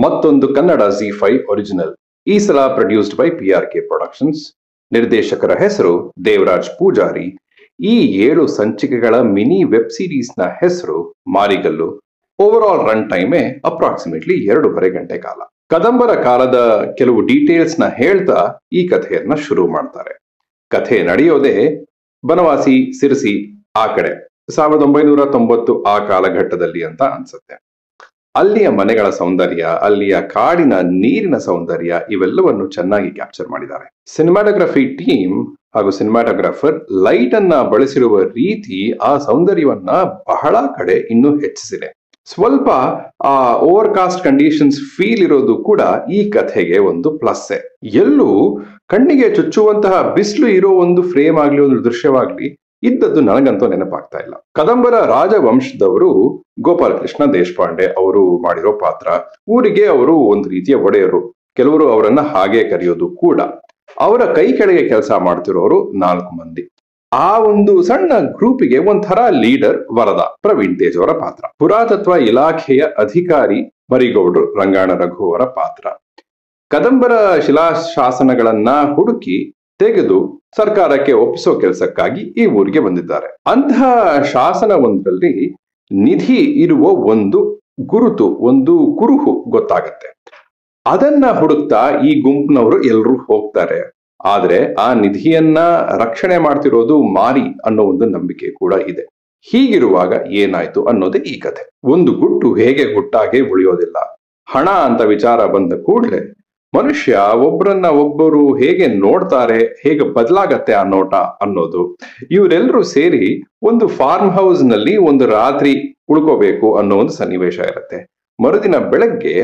ಮತ್ತೊಂದು Kannada ZEE5 original. ಈ ಸಲ ಪ್ರೊಡ್ಯೂಸ್ಡ್ ಬೈ PRK ಪ್ರೊಡಕ್ಷನ್ಸ್. ನಿರ್ದೇಶಕರ ಹೆಸರು ದೇವರಾಜ್ ಪೂಜಾರಿ. ಈ 7 ಸಂಚಿಕೆಗಳ ಮಿನಿ ವೆಬ್ ಸೀರೀಸ್ ನ ಹೆಸರು ಮಾರಿಗಲ್ಲು. ಓವರ್ ಆಲ್ ರನ್ ಟೈಮೇ ಅಪ್ರಾಕ್ಸಿಮೇಟ್ಲಿ 2.5 ಗಂಟೆ ಕಾಲ. ಕದಂಬರ ಕಾಲದ ಕೆಲವು ಡೀಟೇಲ್ಸ್ ನ ಹೇಳ್ತಾ ಈ ಕಥೆಯನ್ನ ಶುರು ಮಾಡ್ತಾರೆ. ಕಥೆ ನಡೆಯೋದೇ ಬನವಾಸಿ, ಸಿರಸಿ ಆ ಕಡೆ 1990 ಆ ಕಾಲಘಟ್ಟದಲ್ಲಿ ಅಂತ ಅನ್ಸುತ್ತೆ. ಅಲ್ಲಿಯ ಮನೆಗಳ ಸೌಂದರ್ಯ, ಅಲ್ಲಿಯ ಕಾಡಿನ ನೀರಿನ ಸೌಂದರ್ಯ ಇವೆಲ್ಲವನ್ನು ಚೆನ್ನಾಗಿ ಕ್ಯಾಪ್ಚರ್ ಮಾಡಿದ್ದಾರೆ. ಸಿನಿಮಾಟೋಗ್ರಫಿ ಟೀಮ್ ಹಾಗೂ ಸಿನಿಮಾಟೋಗ್ರಾಫರ್ ಲೈಟ್ ಅನ್ನ ಬಳಸಿರುವ ರೀತಿ ಆ ಸೌಂದರ್ಯವನ್ನ ಬಹಳ ಕಡೆ ಇನ್ನೂ ಹೆಚ್ಚಿಸಿದೆ. ಸ್ವಲ್ಪ ಆ ಓವರ್ ಕಾಸ್ಟ್ ಕಂಡೀಷನ್ಸ್ ಫೀಲ್ ಇರೋದು ಕೂಡ ಈ ಕಥೆಗೆ ಒಂದು ಪ್ಲಸ್. ಎಲ್ಲೂ ಕಣ್ಣಿಗೆ ಚುಚ್ಚುವಂತಹ ಬಿಸಿಲು ಇರೋ ಒಂದು ಫ್ರೇಮ್ ಆಗ್ಲಿ, ಒಂದು ದೃಶ್ಯವಾಗ್ಲಿ ಇದ್ದದ್ದು ನನಗಂತೂ ನೆನಪಾಗ್ತಾ ಇಲ್ಲ. ಕದಂಬರ ರಾಜವಂಶದವರು ಗೋಪಾಲಕೃಷ್ಣ ದೇಶಪಾಂಡೆ ಅವರು ಮಾಡಿರೋ ಪಾತ್ರ. ಊರಿಗೆ ಅವರು ಒಂದು ರೀತಿಯ ಒಡೆಯರು. ಕೆಲವರು ಅವರನ್ನ ಹಾಗೆ ಕರೆಯೋದು ಕೂಡ. ಅವರ ಕೈ ಕೆಳಗೆ ಕೆಲಸ ಮಾಡ್ತಿರೋರು 4 ಮಂದಿ. ಆ ಒಂದು ಸಣ್ಣ ಗ್ರೂಪಿಗೆ ಒಂಥರ ಲೀಡರ್ ವರದ, ಪ್ರವೀಣ್ ತೇಜ್ ಅವರ ಪಾತ್ರ. ಪುರಾತತ್ವ ಇಲಾಖೆಯ ಅಧಿಕಾರಿ ಮರಿಗೌಡ್ರು, ರಂಗಾಣ ರಘು ಅವರ ಪಾತ್ರ. ಕದಂಬರ ಶಿಲಾಶಾಸನಗಳನ್ನ ಹುಡುಕಿ ತೆಗೆದು ಸರ್ಕಾರಕ್ಕೆ ಒಪ್ಪಿಸೋ ಕೆಲಸಕ್ಕಾಗಿ ಈ ಊರಿಗೆ ಬಂದಿದ್ದಾರೆ. ಅಂತಹ ಶಾಸನ ಒಂದರಲ್ಲಿ ನಿಧಿ ಇರುವ ಒಂದು ಗುರುತು, ಒಂದು ಕುರುಹು ಗೊತ್ತಾಗತ್ತೆ. ಅದನ್ನ ಹುಡುಕ್ತಾ ಈ ಗುಂಪಿನವರು ಎಲ್ಲರೂ ಹೋಗ್ತಾರೆ. ಆದ್ರೆ ಆ ನಿಧಿಯನ್ನ ರಕ್ಷಣೆ ಮಾಡ್ತಿರೋದು ಮಾರಿ ಅನ್ನೋ ಒಂದು ನಂಬಿಕೆ ಕೂಡ ಇದೆ. ಹೀಗಿರುವಾಗ ಏನಾಯ್ತು ಅನ್ನೋದೇ ಈ ಕಥೆ. ಒಂದು ಗುಟ್ಟು ಹೇಗೆ ಗುಟ್ಟಾಗೆ ಉಳಿಯೋದಿಲ್ಲ. ಹಣ ಅಂತ ವಿಚಾರ ಬಂದ ಕೂಡಲೇ ಮನುಷ್ಯ ಒಬ್ಬರನ್ನ ಒಬ್ಬರು ಹೇಗೆ ನೋಡ್ತಾರೆ, ಹೇಗೆ ಬದಲಾಗತ್ತೆ ಆ ನೋಟ ಅನ್ನೋದು. ಇವರೆಲ್ಲರೂ ಸೇರಿ ಒಂದು ಫಾರ್ಮ್ ಹೌಸ್ ನಲ್ಲಿ ಒಂದು ರಾತ್ರಿ ಉಳ್ಕೋಬೇಕು ಅನ್ನೋ ಒಂದು ಸನ್ನಿವೇಶ ಇರುತ್ತೆ. ಮರುದಿನ ಬೆಳಗ್ಗೆ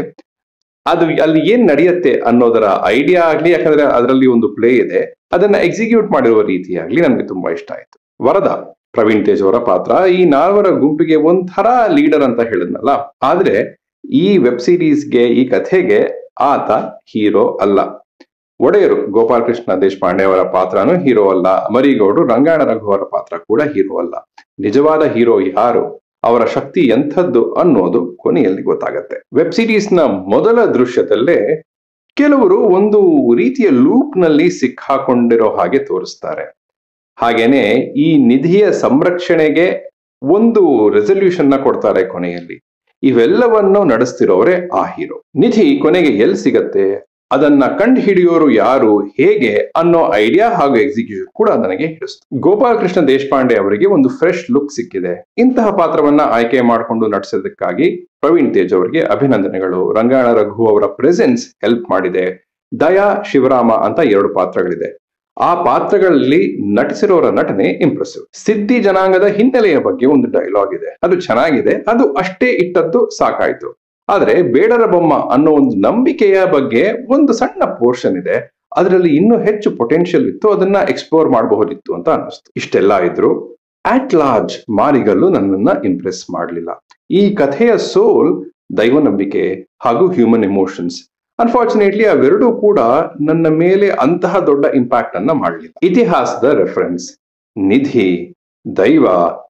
ಅದು ಅಲ್ಲಿ ಏನ್ ನಡೆಯುತ್ತೆ ಅನ್ನೋದರ ಐಡಿಯಾ ಆಗ್ಲಿ, ಯಾಕಂದ್ರೆ ಅದರಲ್ಲಿ ಒಂದು ಪ್ಲೇ ಇದೆ, ಅದನ್ನ ಎಕ್ಸಿಕ್ಯೂಟ್ ಮಾಡಿರುವ ರೀತಿಯಾಗ್ಲಿ ನನಗೆ ತುಂಬಾ ಇಷ್ಟ ಆಯ್ತು. ವರದ, ಪ್ರವೀಣ್ ತೇಜ್ ಅವರ ಪಾತ್ರ ಈ 4 ಗುಂಪಿಗೆ ಒಂಥರ ಲೀಡರ್ ಅಂತ ಹೇಳಿದ್ನಲ್ಲ. ಆದ್ರೆ ಈ ವೆಬ್ ಸೀರೀಸ್ಗೆ, ಈ ಕಥೆಗೆ ಆತ ಹೀರೋ ಅಲ್ಲ. ಒಡೆಯರು ಗೋಪಾಲಕೃಷ್ಣ ದೇಶಪಾಂಡೆ ಅವರ ಪಾತ್ರನೂ ಹೀರೋ ಅಲ್ಲ. ಮರಿಗೌಡರು, ರಂಗಾಣ ರಘು ಅವರ ಪಾತ್ರ ಕೂಡ ಹೀರೋ ಅಲ್ಲ. ನಿಜವಾದ ಹೀರೋ ಯಾರು, ಅವರ ಶಕ್ತಿ ಎಂಥದ್ದು ಅನ್ನೋದು ಕೊನೆಯಲ್ಲಿ ಗೊತ್ತಾಗತ್ತೆ. ವೆಬ್ ಸೀರೀಸ್ ನ ಮೊದಲ ದೃಶ್ಯದಲ್ಲೇ ಕೆಲವರು ಒಂದು ರೀತಿಯ ಲೂಪ್ ನಲ್ಲಿ ಸಿಕ್ಕಾಕೊಂಡಿರೋ ಹಾಗೆ ತೋರಿಸ್ತಾರೆ. ಹಾಗೇನೆ ಈ ನಿಧಿಯ ಸಂರಕ್ಷಣೆಗೆ ಒಂದು ರೆಸಲ್ಯೂಷನ್ ನ ಕೊಡ್ತಾರೆ ಕೊನೆಯಲ್ಲಿ. ಇವೆಲ್ಲವನ್ನು ನಡೆಸ್ತಿರೋರೆ ಆ ಹೀರೋ. ನಿಧಿ ಕೊನೆಗೆ ಎಲ್ಲಿ ಸಿಗತ್ತೆ, ಅದನ್ನ ಕಂಡು ಹಿಡಿಯೋರು ಯಾರು, ಹೇಗೆ ಅನ್ನೋ ಐಡಿಯಾ ಹಾಗೂ ಎಕ್ಸಿಕ್ಯೂಷನ್ ಕೂಡ ನನಗೆ ಹಿಡಿಸ್ತು. ಗೋಪಾಲಕೃಷ್ಣ ದೇಶಪಾಂಡೆ ಅವರಿಗೆ ಒಂದು ಫ್ರೆಶ್ ಲುಕ್ ಸಿಕ್ಕಿದೆ. ಇಂತಹ ಪಾತ್ರವನ್ನ ಆಯ್ಕೆ ಮಾಡಿಕೊಂಡು ನಟಿಸೋದಕ್ಕಾಗಿ ಪ್ರವೀಣ್ ತೇಜ್ ಅವರಿಗೆ ಅಭಿನಂದನೆಗಳು. ರಂಗಾಣ ರಘು ಅವರ ಪ್ರೆಸೆನ್ಸ್ ಹೆಲ್ಪ್ ಮಾಡಿದೆ. ದಯಾ, ಶಿವರಾಮ ಅಂತ 2 ಪಾತ್ರಗಳಿದೆ. ಆ ಪಾತ್ರಗಳಲ್ಲಿ ನಟಿಸಿರೋರ ನಟನೆ ಇಂಪ್ರೆಸಿವ್. ಸಿದ್ಧಿ ಜನಾಂಗದ ಹಿನ್ನೆಲೆಯ ಬಗ್ಗೆ ಒಂದು ಡೈಲಾಗ್ ಇದೆ, ಅದು ಚೆನ್ನಾಗಿದೆ. ಅದು ಅಷ್ಟೇ ಇಟ್ಟದ್ದು ಸಾಕಾಯ್ತು. ಆದ್ರೆ ಬೇಡರ ಬೊಮ್ಮ ಅನ್ನೋ ಒಂದು ನಂಬಿಕೆಯ ಬಗ್ಗೆ ಒಂದು ಸಣ್ಣ ಪೋರ್ಷನ್ ಇದೆ, ಅದರಲ್ಲಿ ಇನ್ನೂ ಹೆಚ್ಚು ಪೊಟೆನ್ಷಿಯಲ್ ಇತ್ತು, ಅದನ್ನ ಎಕ್ಸ್ಪ್ಲೋರ್ ಮಾಡಬಹುದಿತ್ತು ಅಂತ ಅನ್ನಿಸ್ತು. ಇಷ್ಟೆಲ್ಲ ಇದ್ರು ಅಟ್ ಲಾರ್ಜ್ ಮಾರಿಗಲ್ಲು ನನ್ನನ್ನ ಇಂಪ್ರೆಸ್ ಮಾಡಲಿಲ್ಲ. ಈ ಕಥೆಯ ಸೋಲ್ ದೈವ ನಂಬಿಕೆ ಹಾಗೂ ಹ್ಯೂಮನ್ ಎಮೋಷನ್ಸ್. ಅನ್ಫಾರ್ಚುನೇಟ್ಲಿ ಅವೆರಡೂ ಕೂಡ ನನ್ನ ಮೇಲೆ ಅಂತಹ ದೊಡ್ಡ ಇಂಪ್ಯಾಕ್ಟ್ ಅನ್ನ ಮಾಡಲಿಲ್ಲ. ಇತಿಹಾಸದ ರೆಫರೆನ್ಸ್, ನಿಧಿ, ದೈವ,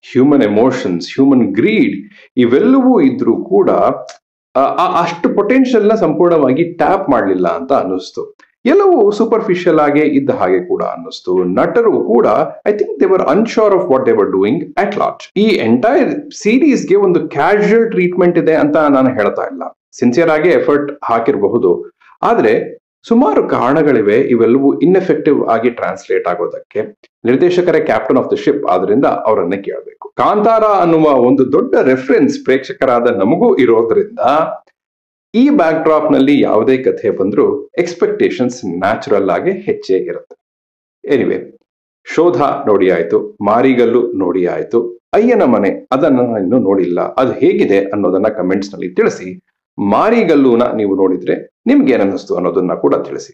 ಹ್ಯೂಮನ್ ಎಮೋಷನ್ಸ್, ಹ್ಯೂಮನ್ ಗ್ರೀಡ್ ಇವೆಲ್ಲವೂ ಇದ್ರೂ ಕೂಡ ಅಷ್ಟು ಪೊಟೆನ್ಷಿಯಲ್ ನ ಸಂಪೂರ್ಣವಾಗಿ ಟ್ಯಾಪ್ ಮಾಡಲಿಲ್ಲ ಅಂತ ಅನ್ನಿಸ್ತು. ಎಲ್ಲವೂ ಸೂಪರ್ಫಿಷಿಯಲ್ ಆಗಿ ಇದ್ದ ಹಾಗೆ ಕೂಡ ಅನ್ನಿಸ್ತು. ನಟರು ಕೂಡ I think they were unsure of what they were doing at large. ಈ ಎಂಟೈರ್ ಸೀರೀಸ್ಗೆ ಒಂದು ಕ್ಯಾಶುಯಲ್ ಟ್ರೀಟ್ಮೆಂಟ್ ಇದೆ ಅಂತ ನಾನು ಹೇಳ್ತಾ ಇಲ್ಲ. ಸಿನ್ಸಿಯರ್ ಆಗಿ ಎಫರ್ಟ್ ಹಾಕಿರಬಹುದು. ಆದ್ರೆ ಸುಮಾರು ಕಾರಣಗಳಿವೆ ಇವೆಲ್ಲವೂ ಇನ್ಎಫೆಕ್ಟಿವ್ ಆಗಿ ಟ್ರಾನ್ಸ್ಲೇಟ್ ಆಗೋದಕ್ಕೆ. ನಿರ್ದೇಶಕರೇ ಕ್ಯಾಪ್ಟನ್ ಆಫ್ ದ ಶಿಪ್, ಆದ್ರಿಂದ ಅವರನ್ನೇ ಕೇಳಬೇಕು. ಕಾಂತಾರ ಅನ್ನುವ ಒಂದು ದೊಡ್ಡ ರೆಫರೆನ್ಸ್ ಪ್ರೇಕ್ಷಕರಾದ ನಮಗೂ ಇರೋದ್ರಿಂದ ಈ ಬ್ಯಾಕ್ ಡ್ರಾಪ್ ನಲ್ಲಿ ಯಾವುದೇ ಕಥೆ ಬಂದ್ರೂ ಎಕ್ಸ್ಪೆಕ್ಟೇಷನ್ಸ್ ನ್ಯಾಚುರಲ್ ಆಗಿ ಹೆಚ್ಚೇ ಇರುತ್ತೆ. ಎನಿವೆ, ಶೋಧ ನೋಡಿ ಆಯ್ತು, ಮಾರಿಗಲ್ಲು ನೋಡಿ ಆಯ್ತು, ಅಯ್ಯನ ಮನೆ ಅದನ್ನ ಇನ್ನೂ ನೋಡಿಲ್ಲ. ಅದು ಹೇಗಿದೆ ಅನ್ನೋದನ್ನ ಕಮೆಂಟ್ಸ್ ನಲ್ಲಿ ತಿಳಿಸಿ. ಮಾರಿಗಲ್ಲುನ ನೀವು ನೋಡಿದ್ರೆ ನಿಮ್ಗೆ ಏನನ್ನಿಸ್ತು ಅನ್ನೋದನ್ನ ಕೂಡ ತಿಳಿಸಿ.